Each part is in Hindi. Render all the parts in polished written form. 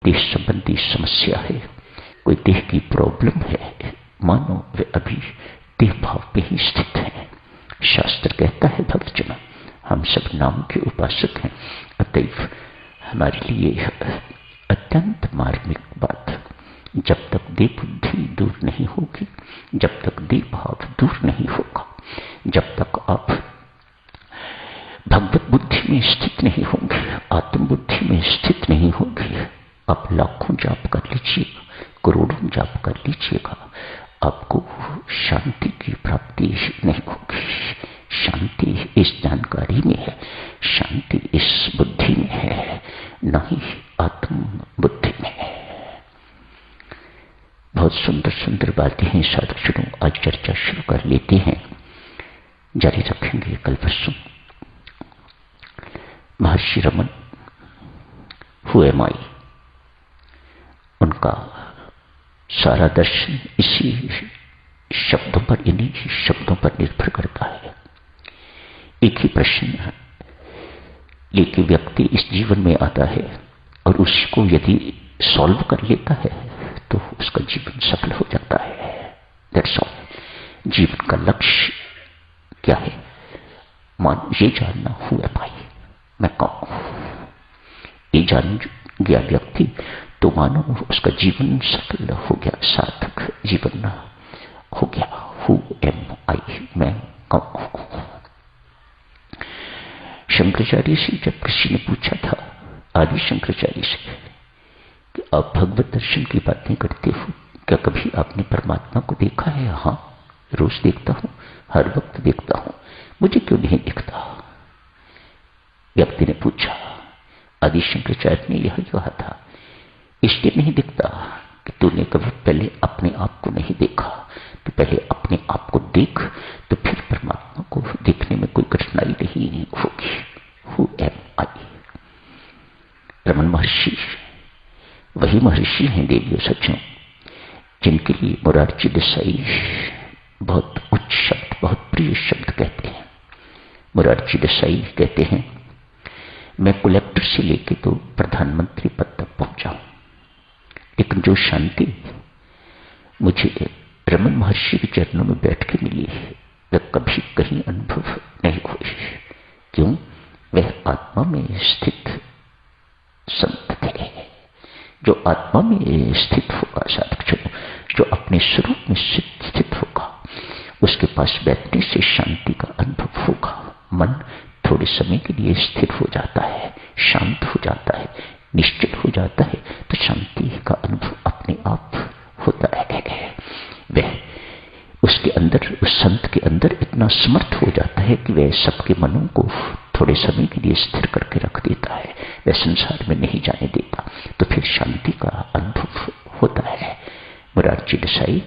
देह संबंधी समस्या है, कोई देह की प्रॉब्लम है, मानो वे अभी देह भाव पे ही स्थित है। शास्त्र कहता है भक्तजन, हम सब नाम के उपासक हैं, अतएव हमारे लिए अत्यंत मार्मिक बात, जब तक देह बुद्धि दूर नहीं होगी, जब तक देह भाव दूर नहीं होगा, जब तक आप भगवत बुद्धि में स्थित नहीं होंगे, आत्म बुद्धि में स्थित नहीं होंगे, आप लाखों जाप कर लीजिएगा, करोड़ों जाप कर लीजिएगा, आपको शांति की प्राप्ति नहीं होगी। शांति इस जानकारी में है, शांति इस बुद्धि में है, न ही आत्म बुद्धि में है। बहुत सुंदर सुंदर बातें हैं साधक जनों, आज चर्चा शुरू कर लेते हैं, जारी रखेंगे कल परसों। महर्षि रमन हु एम आई, उनका सारा दर्शन इसी शब्दों पर, इन्हीं शब्दों पर निर्भर करता है। एक ही प्रश्न लेके व्यक्ति इस जीवन में आता है और उसको यदि सॉल्व कर लेता है तो उसका जीवन सफल हो जाता है। That's all. जीवन का लक्ष्य क्या है? मान ये जानना हु एम आई, मैं कौन हूं। ये जान गया व्यक्ति तो मानो उसका जीवन सफल हो गया, सार्थक जीवन हो गया। हु एम आई, मैं कौन हूं। शंकराचार्य से जब किसी ने पूछा था, आदि शंकराचार्य से, कि आप भगवत दर्शन की बातें करते हो, क्या कभी आपने परमात्मा को देखा है? हाँ, रोज देखता हूं, हर वक्त देखता हूं, मुझे क्यों नहीं दिखता? व्यक्ति ने पूछा। आदि शंकराचार्य ने यह कहा था, इसलिए नहीं दिखता कि तूने कभी पहले अपने आप को नहीं देखा, तो पहले अपने आप को देख, तो फिर परमात्मा को देखने में कोई कठिनाई नहीं होगी। हु एम आई। रमन महर्षि वही महर्षि हैं देवियों सज्जनों, जिनके लिए मोरारजी देसाई बहुत उच्च शब्द, बहुत प्रिय शब्द कहते हैं। मोरारजी देसाई कहते हैं, मैं कलेक्टर से लेके तो प्रधानमंत्री पद तक पहुंचा हूं, लेकिन जो शांति मुझे रमन महर्षि के चरणों में बैठ के मिली है, वह कभी कहीं अनुभव नहीं हुई। क्यों? वह आत्मा में स्थित संत थे। जो आत्मा में स्थित होगा साधक जनों, जो अपने स्वरूप में स्थित होगा, उसके पास बैठने से शांति का अनुभव होगा। मन थोड़े समय के लिए स्थिर हो जाता है, शांत हो जाता है, निश्चित हो जाता है, तो शांति का अनुभव अपने आप होता है। वह उसके अंदर, उस संत के अंदर इतना समर्थ हो जाता है कि वह सबके मनों को थोड़े समय के लिए स्थिर करके रख देता है, वह संसार में नहीं जाने देता, तो फिर शांति का अनुभव होता है। मोरारजी देसाई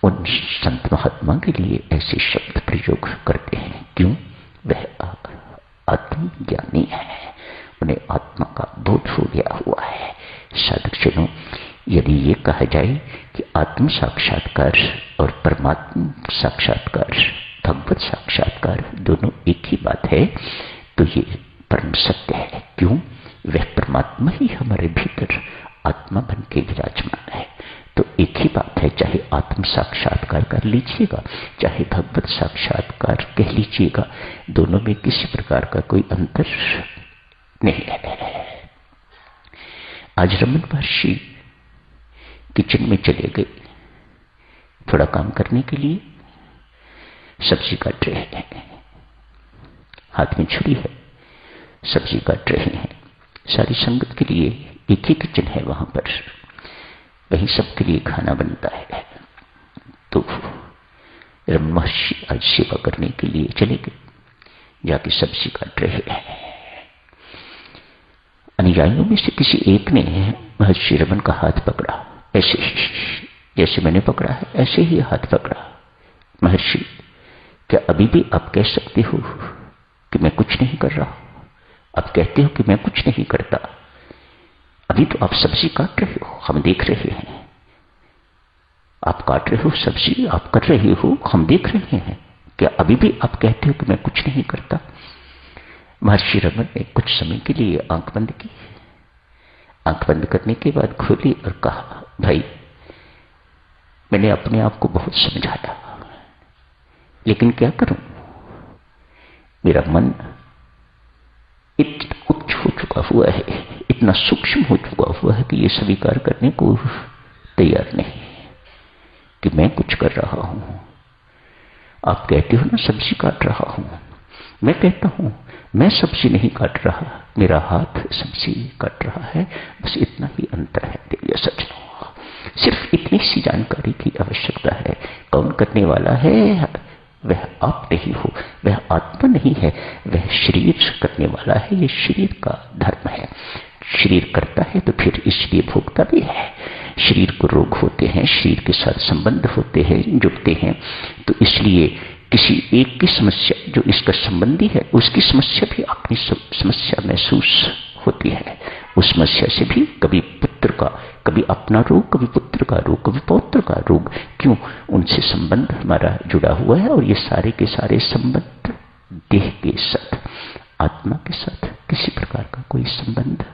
उन संत महात्मा के लिए ऐसे शब्द प्रयोग करते हैं। क्यों? वह आत्मज्ञानी है, उन्हें आत्मा का बोध हो गया हुआ है। साधक जनों, यदि ये कहा जाए कि आत्म साक्षात्कार और परमात्मा साक्षात्कार, भगवत साक्षात्कार दोनों एक ही बात है, तो ये परम सत्य है। क्यों? वह परमात्मा ही हमारे भीतर आत्मा बन के विराजमान है। तो एक ही बात है, चाहे आत्म साक्षात्कार कर लीजिएगा, चाहे भगवत साक्षात्कार कह लीजिएगा, दोनों में किसी प्रकार का कोई अंतर नहीं है। आज रमन महर्षि किचन में चले गए थोड़ा काम करने के लिए। सब्जी काट रहे हैं, हाथ में छुरी है, सब्जी काट रहे हैं। सारी संगत के लिए एक ही किचन है, वहां पर वहीं सबके लिए खाना बनता है। तो रमन महर्षि आज सेवा करने के लिए चले गए, जाके सब्जी काट रहे हैं। अनुयायियों में से किसी एक ने महर्षि रमन का हाथ पकड़ा, ऐसे ही जैसे मैंने पकड़ा है ऐसे ही हाथ पकड़ा। महर्षि, क्या अभी भी आप कह सकते हो कि मैं कुछ नहीं कर रहा? आप कहते हो कि मैं कुछ नहीं करता, अभी तो आप सब्जी काट रहे हो, हम देख रहे हैं। आप काट रहे हो सब्जी, आप कर रहे हो, हम देख रहे हैं। क्या अभी भी आप कहते हो कि मैं कुछ नहीं करता? महर्षि रमन ने कुछ समय के लिए आंख बंद की। आंख बंद करने के बाद खोली और कहा, भाई मैंने अपने आप को बहुत समझाया, लेकिन क्या करूं, मेरा मन इतना उच्च हो चुका हुआ है, इतना सूक्ष्म हो चुका हुआ है कि ये स्वीकार करने को तैयार नहीं कि मैं कुछ कर रहा हूं। आप कहते हो ना सब्जी काट रहा हूं, मैं कहता हूं मैं सब्जी नहीं काट रहा, मेरा हाथ सब्जी काट रहा है, बस इतना ही अंतर है प्रिय सज्जनों। सिर्फ इतनी सी जानकारी की आवश्यकता है। कौन करने वाला है वह आप नहीं हो, वह आत्मा नहीं है, वह शरीर करने वाला है। यह शरीर का धर्म है। शरीर करता है तो फिर इसलिए भोगता भी है। शरीर को रोग होते हैं, शरीर के साथ संबंध होते हैं, जुड़ते हैं, तो इसलिए किसी एक की समस्या जो इसका संबंधी है उसकी समस्या भी अपनी समस्या महसूस होती है। उस समस्या से भी कभी पुत्र का, कभी अपना रोग, कभी पुत्र का रोग, कभी पौत्र का रोग। क्यों? उनसे संबंध हमारा जुड़ा हुआ है। और ये सारे के सारे संबंध देह के साथ, आत्मा के साथ किसी प्रकार का कोई संबंध